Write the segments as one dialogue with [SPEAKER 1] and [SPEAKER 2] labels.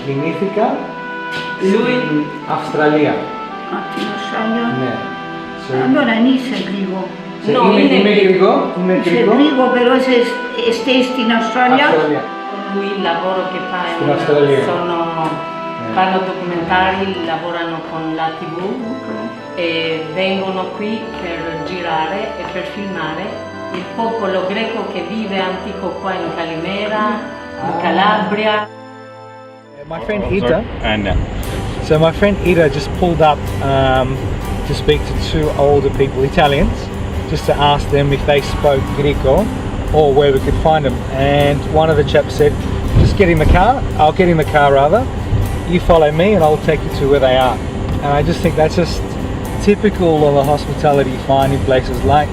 [SPEAKER 1] γεννήθηκα στην Αυστραλία.
[SPEAKER 2] Στην Αυστραλία.
[SPEAKER 1] Ναι.
[SPEAKER 2] Allora non sei Griko.
[SPEAKER 1] No, είμαι Griko.
[SPEAKER 2] Sei Griko, però stai in Australia.
[SPEAKER 3] Lui il lavoro che fa fanno documentari, lavorano con la TV e vengono qui per girare e per filmare il popolo greco che vive antico qua in Calimera, in Calabria.
[SPEAKER 1] My friend Ida. So my friend Ida just pulled up to speak to two older people, Italians, just to ask them if they spoke Griko or where we could find them. And one of the chaps said, just get in the car, I'll get in the car rather, you follow me and I'll take you to where they are. And I just think that's just typical of the hospitality you find in places like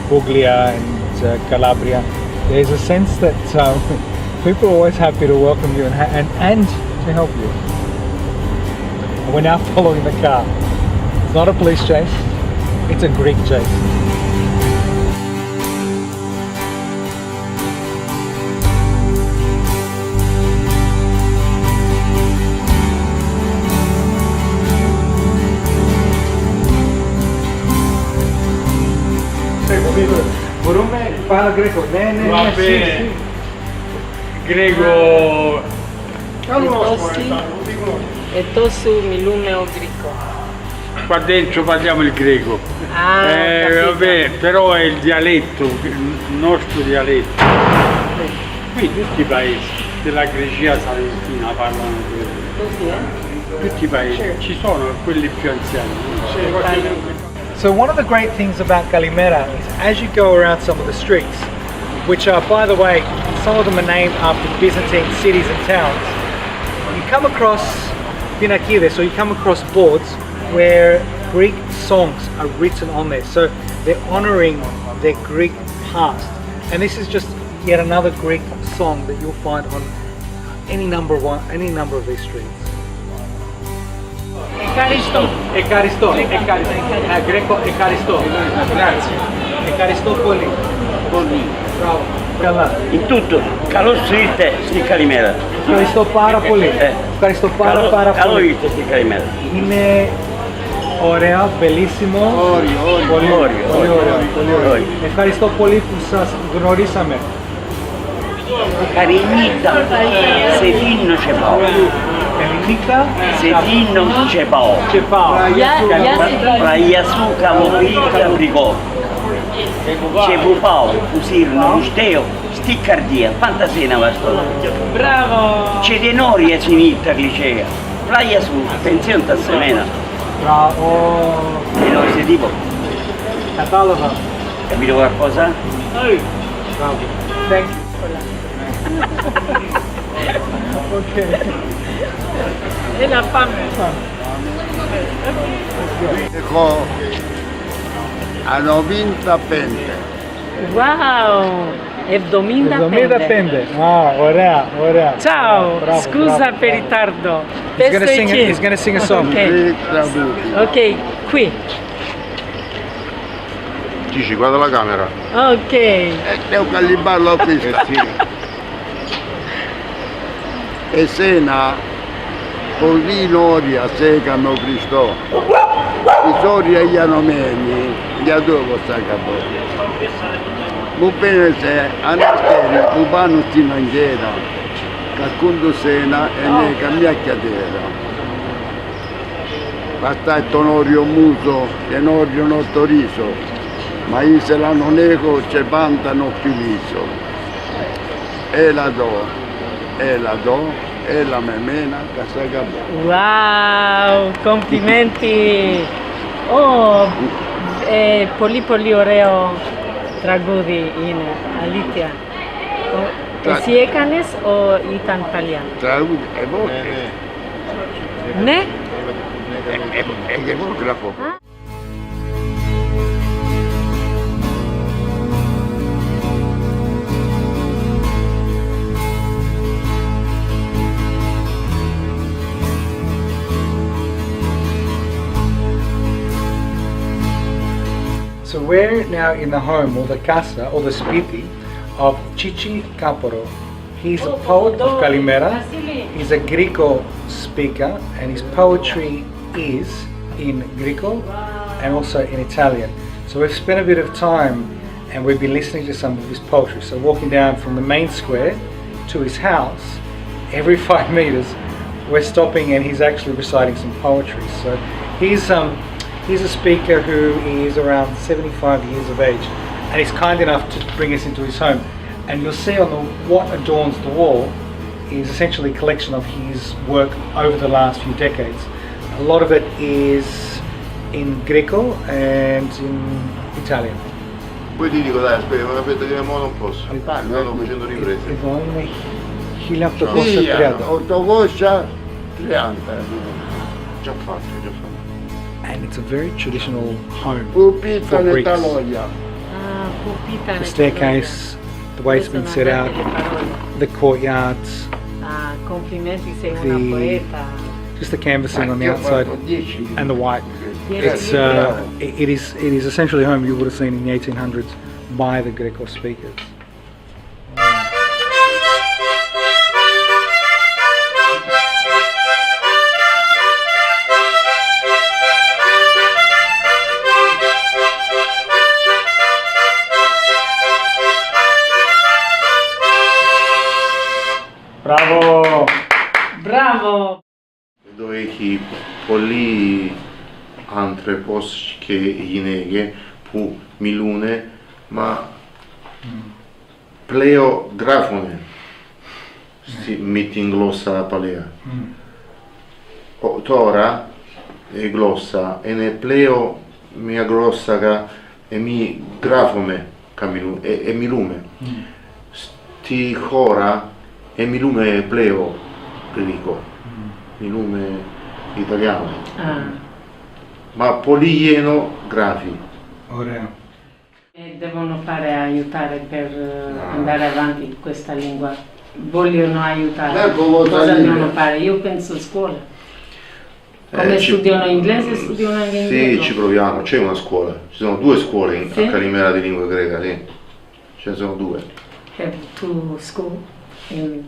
[SPEAKER 1] Puglia and Calabria. There's a sense that people are always happy to welcome you and to help you. And we're now following the car. It's not a police chase, it's a Greek chase. Μπορούμε πάνω Greko. Ναι, sì.
[SPEAKER 4] Greko.
[SPEAKER 3] E Tassos Bouzouki o Griko.
[SPEAKER 4] Qua dentro parliamo il greco. Vabbè, però è il dialetto, il nostro dialetto. Qui tutti i paesi della Grecia Salentina parlano greco.
[SPEAKER 3] Così,
[SPEAKER 4] Tutti i paesi, ci sono quelli più anziani.
[SPEAKER 1] So one of the great things about Calimera is as you go around some of the streets, which are, by the way, some of them are named after Byzantine cities and towns, you come across pinakides, so you come across boards where Greek songs are written on there. So they're honoring their Greek past. And this is just yet another Greek song that you'll find on any number of these streets.
[SPEAKER 3] Ευχαριστώ.
[SPEAKER 1] Ευχαριστώ. Greko, ευχαριστώ.
[SPEAKER 4] Grazie.
[SPEAKER 1] Ευχαριστώ πολύ. Bravo. Καλά.
[SPEAKER 5] In tutto, καλώς ήρθε στη Καλημέρα.
[SPEAKER 1] Ευχαριστώ πάρα πολύ. Ευχαριστώ πάρα πολύ.
[SPEAKER 5] Καλώς ήρθε στη Καλημέρα.
[SPEAKER 1] Είναι ωραία, bellissimo. Πολύ ωραίο. Ευχαριστώ πολύ που σας γνωρίσαμε.
[SPEAKER 5] Καληνύχτα, σε δίνω και πάω.
[SPEAKER 1] Καληνύχτα.
[SPEAKER 5] Σε δίνω και πάω.
[SPEAKER 1] Και πάω.
[SPEAKER 5] Ραγιά σου καμοπίτα βρικό. Και που πάω, που σύρνω, που στέω, στη καρδία, φαντασίνα μας τώρα.
[SPEAKER 3] Bravo!
[SPEAKER 5] Και την όρια συνήθεια γλυκαία. Ραγιά σου, pensione τα σεμένα.
[SPEAKER 1] Bravo.
[SPEAKER 5] E non si tipo,
[SPEAKER 1] Κατάλαβα.
[SPEAKER 5] capito qualcosa?
[SPEAKER 1] Bravo. Thank you. Okay.
[SPEAKER 3] E la fame.
[SPEAKER 6] Έχω ανοβίντα πέντε.
[SPEAKER 3] Wow! 75.
[SPEAKER 1] Ωραία.
[SPEAKER 3] Ciao!
[SPEAKER 1] Bravo,
[SPEAKER 3] Scusa
[SPEAKER 1] bravo,
[SPEAKER 3] per
[SPEAKER 1] bravo.
[SPEAKER 3] ritardo.
[SPEAKER 1] He's gonna sing a song.
[SPEAKER 3] Ok.
[SPEAKER 6] Greek τραγούδι.
[SPEAKER 3] Ok, qui.
[SPEAKER 6] Dici, guarda la camera.
[SPEAKER 3] Ok.
[SPEAKER 6] Devo calibrarlo a questa. Εσένα, πολλοί νόρια σέκαμε ο Χριστό. Οι όρια γιανωμένοι, για το όπως θα καπώ. Μου πένεσε αναστέρι που πάνω στην αγγέρα, κακούντο σένα ενέ καμιά κατέρα. Βαστάει τον όριο μούζο και όριο το ρίσο, μα ήθελα να έχω και πάντα να φιλήσω. Έλα εδώ, έλα με μένα, κασακαμπώ.
[SPEAKER 3] Wow! Complimenti! Oh, πολύ ωραίο τραγούδι είναι, αλήθεια. Εσύ έκανες ή ήταν παλιά?
[SPEAKER 6] Τραγούδι, εγώ.
[SPEAKER 3] Ναι?
[SPEAKER 6] Εγώ γράφω.
[SPEAKER 1] So we're now in the home, or the casa, or the spiti of Chichi Kaporo. He's a poet of Calimera. He's a Griko speaker, and his poetry is in Griko and also in Italian. So we've spent a bit of time and we've been listening to some of his poetry. So walking down from the main square to his house, every 5 meters we're stopping and he's actually reciting some poetry. So he's a speaker who is around 75 years of age, and he's kind enough to bring us into his home. And you'll see on what adorns the wall is essentially a collection of his work over the last few decades. A lot of it is in Greco and in Italian.
[SPEAKER 7] Poi ti dico dai, aspetta, ma aspetta che mo non posso. Sto facendo riprese.
[SPEAKER 6] Ortogoscia 30.
[SPEAKER 7] Già fatto.
[SPEAKER 1] And it's a very traditional home
[SPEAKER 6] Pupita
[SPEAKER 1] for Greeks.
[SPEAKER 6] Netaloia.
[SPEAKER 3] Pupita.
[SPEAKER 1] The staircase, the way it's been set out, the courtyards,
[SPEAKER 3] Complimenti, sei una poeta.
[SPEAKER 1] just the canvassing on the outside and the white. It's it is essentially a home you would have seen in the 1800s by the Greco speakers. Bravo!
[SPEAKER 3] Bravo!
[SPEAKER 7] Dove έχει πολλοί άνθρωπος και γυναίκες που μιλούν, μα πλέον γράφουν με την γλώσσα παλαιά. Τώρα η γλώσσα είναι πλέον μια γλώσσα και εμείς γράφουμε και μιλούμε. Στη χώρα μιλούμε πλέον γλυκό. Μιλούμε Italiano. Ma polieno grafi.
[SPEAKER 1] Ora.
[SPEAKER 3] Devono aiutare per andare avanti questa lingua. Vogliono aiutare. Cosa devono fare? Io penso scuola. Come studiano inglese, studiano anche inglese?
[SPEAKER 7] Sì, ci proviamo, c'è una scuola. Ci sono 2 scuole a Calimera di lingua greca, sì. Ce ne sono 2.
[SPEAKER 3] Have 2 schools in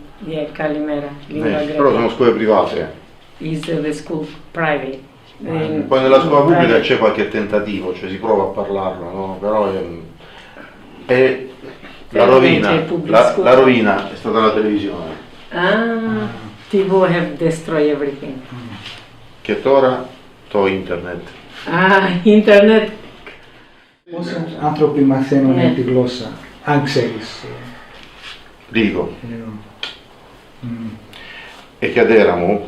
[SPEAKER 3] Calimera, lingua greca.
[SPEAKER 7] Però sono scuole private.
[SPEAKER 3] Is the school private?
[SPEAKER 7] Poi nella scuola pubblica c'è qualche tentativo, cioè si prova a parlarlo, no? Però è la rovina è stata la televisione.
[SPEAKER 3] TV have destroyed everything.
[SPEAKER 7] Che ora internet.
[SPEAKER 3] Internet.
[SPEAKER 1] Άνθρωποι μαθαίνουν τη γλώσσα, αν ξέρεις.
[SPEAKER 7] Λίγο. E chiedera mu,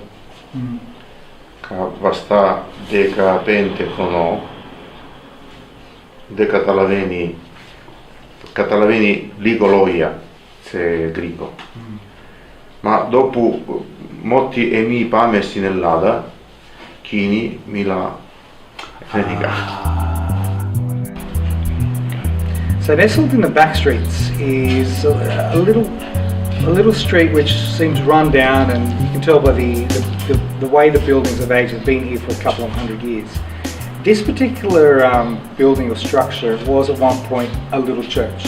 [SPEAKER 7] vasta deca pente cono, de catalaveni ligoloia, se Griko. Ma dopo motti e mi pamessi nell'ada, chini mi la dedica.
[SPEAKER 1] So nestled in the back streets is a little street which seems run down, and you can tell by the way the buildings have aged. Have been here for a couple of 100 years. This particular building or structure was at one point a little church,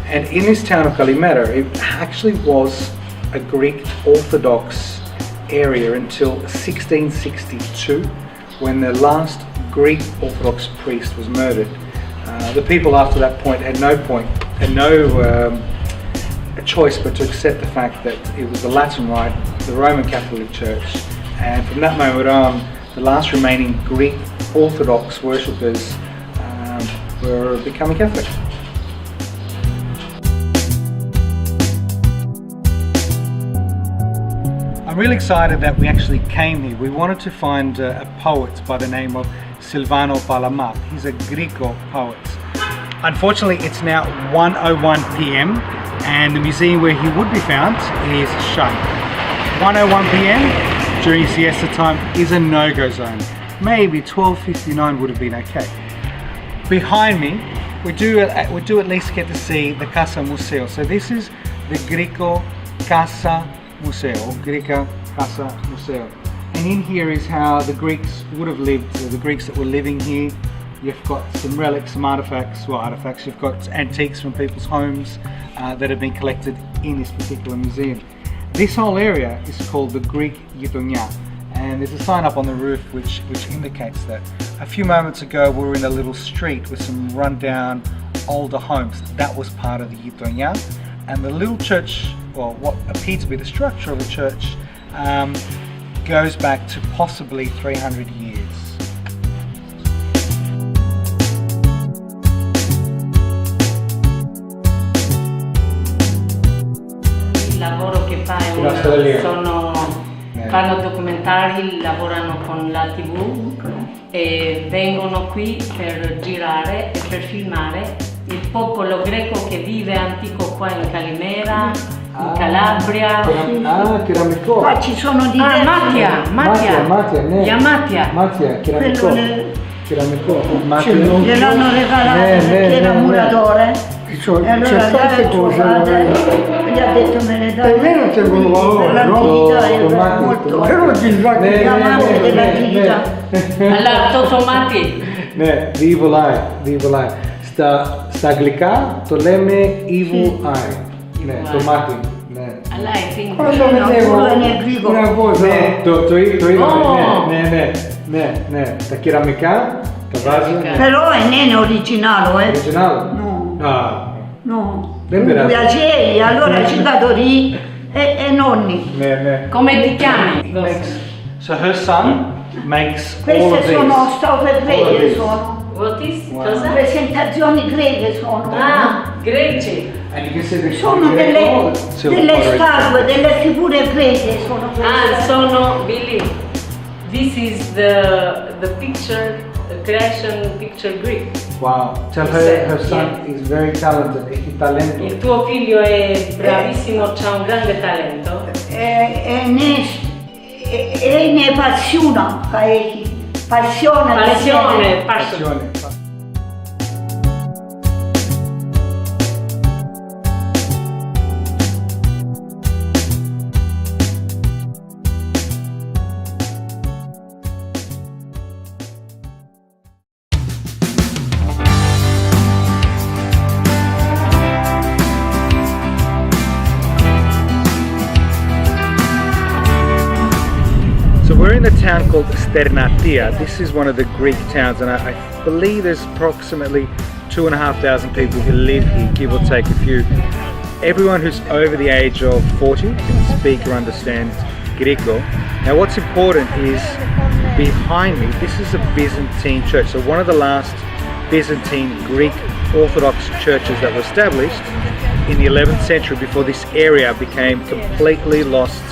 [SPEAKER 1] and in this town of Kalimera it actually was a Greek Orthodox area until 1662, when the last Greek Orthodox priest was murdered. The people after that point had no choice but to accept the fact that it was the Latin Rite, the Roman Catholic Church, and from that moment on, the last remaining Greek Orthodox worshippers were becoming Catholic. I'm really excited that we actually came here. We wanted to find a poet by the name of Silvano Palamat. He's a Griko poet. Unfortunately, it's now 1:01 p.m. and the museum where he would be found is shut. 1:01 p.m. during siesta time is a no-go zone. Maybe 12:59 would have been okay. Behind me, we do at least get to see the Casa Museo. So this is the Griko Casa Museo, or Grika Casa Museo. And in here is how the Greeks would have lived, the Greeks that were living here. You've got some relics, some artifacts, you've got antiques from people's homes that have been collected in this particular museum. this whole area is called the Greek Gitonia, and there's a sign up on the roof which indicates that. A few moments ago we were in a little street with some rundown older homes. That was part of the Gitonia, and the little church, or what appeared to be the structure of the church, goes back to possibly 300 years.
[SPEAKER 3] Il lavoro che fa fanno documentari, lavorano con la TV e vengono qui per girare e per filmare il popolo greco che vive antico qua in Calabria, in Calabria.
[SPEAKER 2] Qua ci sono diversi.
[SPEAKER 1] Mattia,
[SPEAKER 2] gliel'hanno regalato perché era muratore. E allora gli ha detto me ne dai.
[SPEAKER 6] Per me non tengono valore,
[SPEAKER 2] l'antichità è molto l'amante dell'antichità.
[SPEAKER 3] Allora, Totomati.
[SPEAKER 1] Ναι, διβολάει. Στα αγγλικά το λέμε evil eye. Ναι, το μάτι. Ναι.
[SPEAKER 3] Αλλά I think
[SPEAKER 1] Ναι, το είδαμε. Ναι. Τα κεραμικά τα βάζουν.
[SPEAKER 2] Però non è originale,
[SPEAKER 1] Originale?
[SPEAKER 2] No.
[SPEAKER 1] No.
[SPEAKER 2] Piaceri, allora ci vado lì e nonni.
[SPEAKER 1] Ναι.
[SPEAKER 3] Come ti chiami?
[SPEAKER 1] So her son makes all of
[SPEAKER 2] Queste
[SPEAKER 1] these.
[SPEAKER 2] sono storie greche, sono.
[SPEAKER 3] What is? Cosa?
[SPEAKER 2] Presentazioni greche sono.
[SPEAKER 3] Ah, greci.
[SPEAKER 1] And you can see the
[SPEAKER 2] Sono delle statue, delle figure greche sono queste.
[SPEAKER 3] Ah, sono Billy. This is the picture, creation picture Greek.
[SPEAKER 1] Wow. Tell her son is very talented. Έχει talento.
[SPEAKER 3] Il tuo figlio è bravissimo, c'ha un grande talento.
[SPEAKER 2] E ne passiona, passione.
[SPEAKER 1] Passione. We're in a town called Sternatia. This is one of the Greek towns, and I believe there's approximately 2,500 people who live here, give or take a few. Everyone who's over the age of 40 can speak or understand Griko. Now what's important is behind me, this is a Byzantine church. So one of the last Byzantine Greek Orthodox churches that were established in the 11th century before this area became completely lost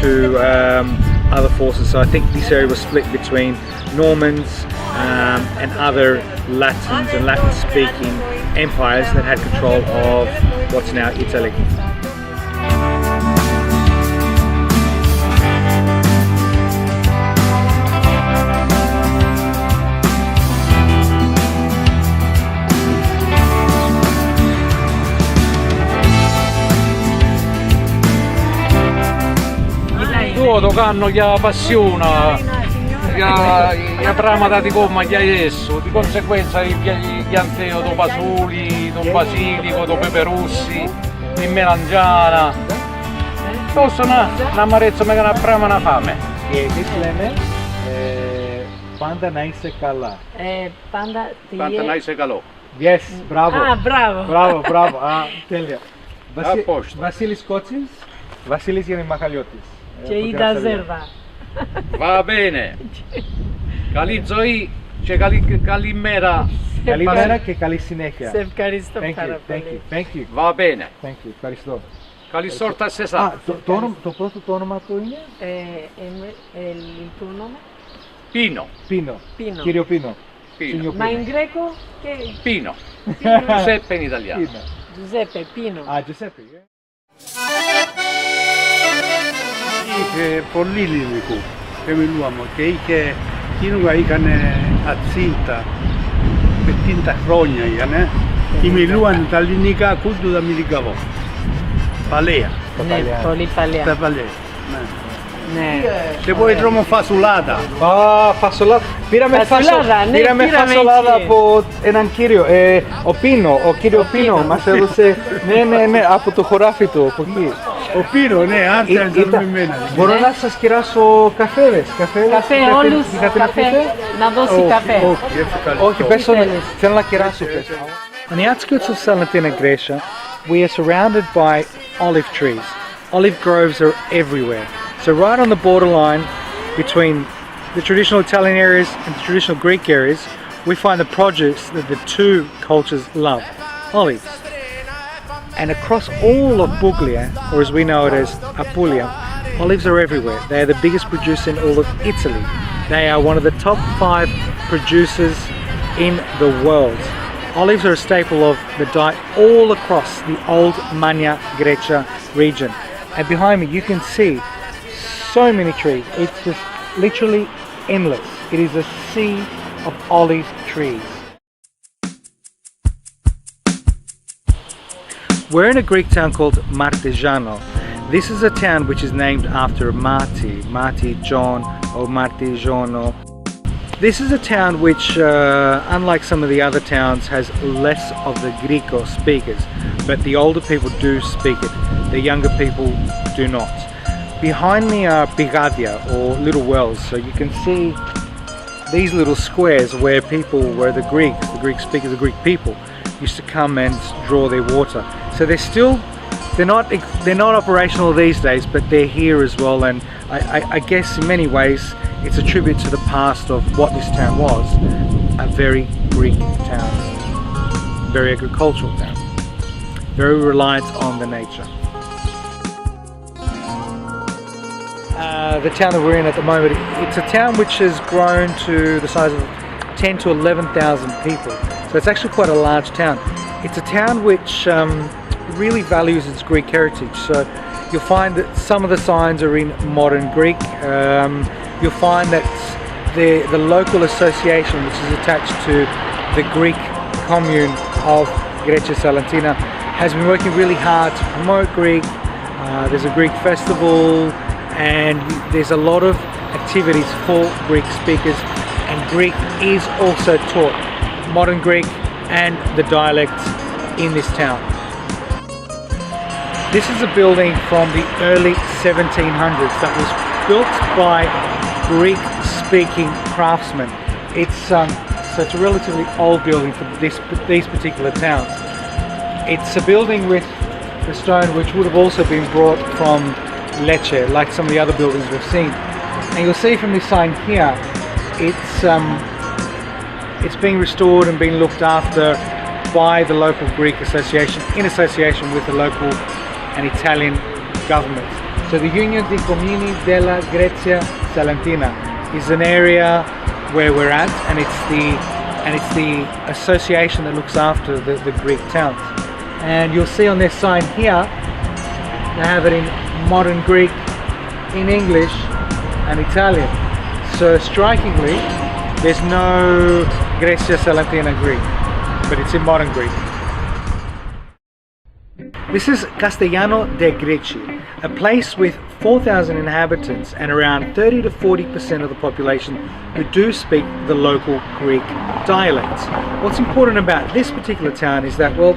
[SPEAKER 1] to other forces. So I think this area was split between Normans and other Latins and Latin speaking empires that had control of what's now Italy.
[SPEAKER 8] Tutto canno che appassiona, che prama da come che adesso, di conseguenza gli pianteo do basuli, do basilico, do peperussi, di melangiana. Questo è una amarezza che non prama una fame.
[SPEAKER 1] E disleme panda naise kala.
[SPEAKER 3] Panda
[SPEAKER 8] naise καλό.
[SPEAKER 1] Yes, bravo.
[SPEAKER 3] Ah, bravo.
[SPEAKER 1] Bravo. Τέλεια.
[SPEAKER 8] posto.
[SPEAKER 1] Vasilis Kotsis, Vasilis Genimahaliotis.
[SPEAKER 3] Και Ida Zerva.
[SPEAKER 8] Va bene. Καλή ζωή και καλή μέρα.
[SPEAKER 1] Καλημέρα και καλή συνέχεια.
[SPEAKER 3] Σε ευχαριστώ πάρα πολύ.
[SPEAKER 1] Thank you.
[SPEAKER 8] Va bene.
[SPEAKER 1] Thank you. Ευχαριστώ.
[SPEAKER 8] Καλή σόρτα σε εσάς.
[SPEAKER 1] Το πρώτο το όνομα του είναι?
[SPEAKER 3] Il tuo nome?
[SPEAKER 8] Pino.
[SPEAKER 1] Κύριο Πίνο.
[SPEAKER 3] Ma in greco che?
[SPEAKER 8] Pino. Giuseppe in italiano.
[SPEAKER 3] Giuseppe Pino.
[SPEAKER 1] Ah, Giuseppe.
[SPEAKER 4] Είχε πολύ ελληνικό και μιλούσαμε και είχε εκείνο είχαν ατσίντα 50 χρόνια είχαν και μιλούσαν τα ελληνικά κούντου τα μιλικαβό παλαία.
[SPEAKER 3] Ναι, πολύ παλιά.
[SPEAKER 4] Τα παλαία.
[SPEAKER 3] Ναι.
[SPEAKER 4] Και poi τρώμε φασουλάτα.
[SPEAKER 1] Α, φασολάδα. Πήραμε φασολάδα από έναν κύριο, ο κύριο Πίνο, μας έδωσε, ναι, από το χωράφι του, από εκεί.
[SPEAKER 4] Ο πύρο, ναι, άντε να μην μένει.
[SPEAKER 1] Μπορώ να σας κεράσω καφέδες.
[SPEAKER 3] Καφέ, όλους, καφέ. Να δώσει καφέ.
[SPEAKER 1] Όχι, πες θέλω να κεράσω. On the outskirts of Salentina, Graecia, we are surrounded by olive trees. Olive groves are everywhere. So right on the borderline between the traditional Italian areas and the traditional Greek areas, we find the produce that the two cultures love, olives. And across all of Puglia, or as we know it as Apulia, olives are everywhere. They are the biggest producer in all of Italy. They are one of the top 5 producers in the world. Olives are a staple of the diet all across the old Magna Graecia region. And behind me you can see so many trees. It's just literally endless. It is a sea of olive trees. We're in a Greek town called Martejano. This is a town which is named after Marti John or Martigiano. This is a town which, unlike some of the other towns, has less of the Griko speakers, but the older people do speak it, the younger people do not. Behind me are bigadia, or little wells, so you can see these little squares where the Greek speakers, the Greek people, used to come and draw their water. So they're not operational these days, but they're here as well, and I guess in many ways it's a tribute to the past of what this town was, a very Greek town, very agricultural town, very reliant on the nature. The town that we're in at the moment, it's a town which has grown to the size of 10 to 11,000 people, so it's actually quite a large town. It's a town which really values its Greek heritage, so you'll find that some of the signs are in modern Greek. You'll find that the local association which is attached to the Greek commune of Grecia Salentina has been working really hard to promote Greek. There's a Greek festival and there's a lot of activities for Greek speakers, and Greek is also taught, modern Greek and the dialects in this town. This is a building from the early 1700s that was built by Greek-speaking craftsmen. So it's a relatively old building for these particular towns. It's a building with the stone which would have also been brought from Lecce, like some of the other buildings we've seen. And you'll see from this sign here, it's being restored and being looked after by the local Greek association in association with the local and Italian government. So the Union di Comuni della Grecia Salentina is an area where we're at, and it's the association that looks after the Greek towns. And you'll see on this sign here, they have it in modern Greek, in English and Italian. So strikingly, there's no Grecia Salentina Greek, but it's in modern Greek. This is Castellano de Greci, a place with 4,000 inhabitants and around 30 to 40% of the population who do speak the local Greek dialects. What's important about this particular town is that, well,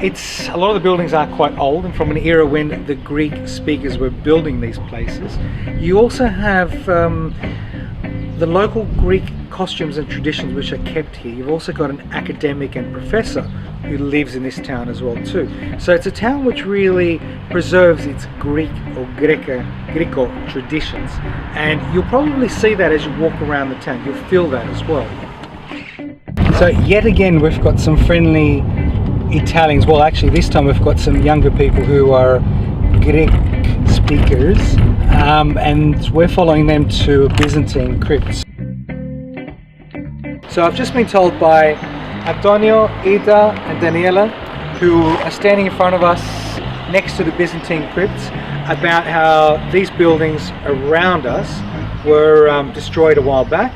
[SPEAKER 1] a lot of the buildings are quite old and from an era when the Greek speakers were building these places. You also have the local Greek costumes and traditions which are kept here. You've also got an academic and professor who lives in this town as well too. So it's a town which really preserves its Greek or Griko traditions, and you'll probably see that as you walk around the town. You'll feel that as well. So yet again we've got some friendly Italians. Well, actually this time we've got some younger people who are Greek speakers, and we're following them to Byzantine crypts. So I've just been told by Antonio, Ida and Daniela, who are standing in front of us next to the Byzantine crypts, about how these buildings around us were destroyed a while back,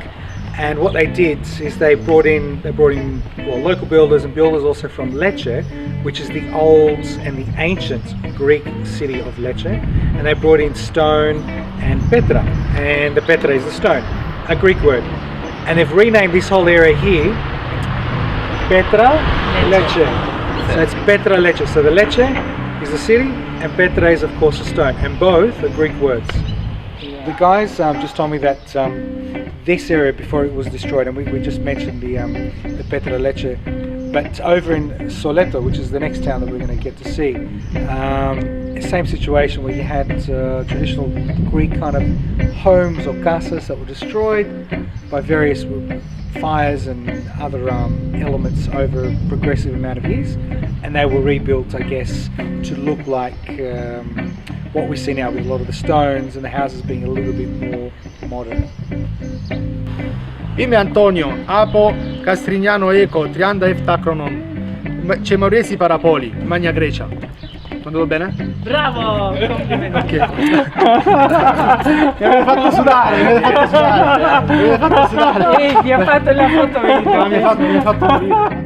[SPEAKER 1] and what they did is they brought in local builders and builders also from Lecce, which is the old and the ancient Greek city of Lecce, and they brought in stone and petra, and the petra is the stone, a Greek word, and they've renamed this whole area here Petra Lecce. So it's Petra Lecce. So the Lecce is a city and Petra is of course a stone, and both are Greek words. The guys just told me that this area before it was destroyed, and we just mentioned the Petra Lecce, but over in Soleto, which is the next town that we're going to get to see, same situation where you had traditional Greek kind of homes or casas that were destroyed by various fires and other elements over a progressive amount of years, and they were rebuilt, I guess, to look like what we see now, with a lot of the stones and the houses being a little bit more modern.
[SPEAKER 9] Είμαι Αντώνιο, από Καστρινιάνο Eco, 37 χρονών. Και μου αρέσει πάρα πολύ, Magna Graecia. Ho andato bene?
[SPEAKER 3] Bravo!
[SPEAKER 9] Ok. Mi avete fatto sudare, mi avete fatto sudare.
[SPEAKER 3] Ti ha fatto la foto,
[SPEAKER 9] Mi ha fatto morire.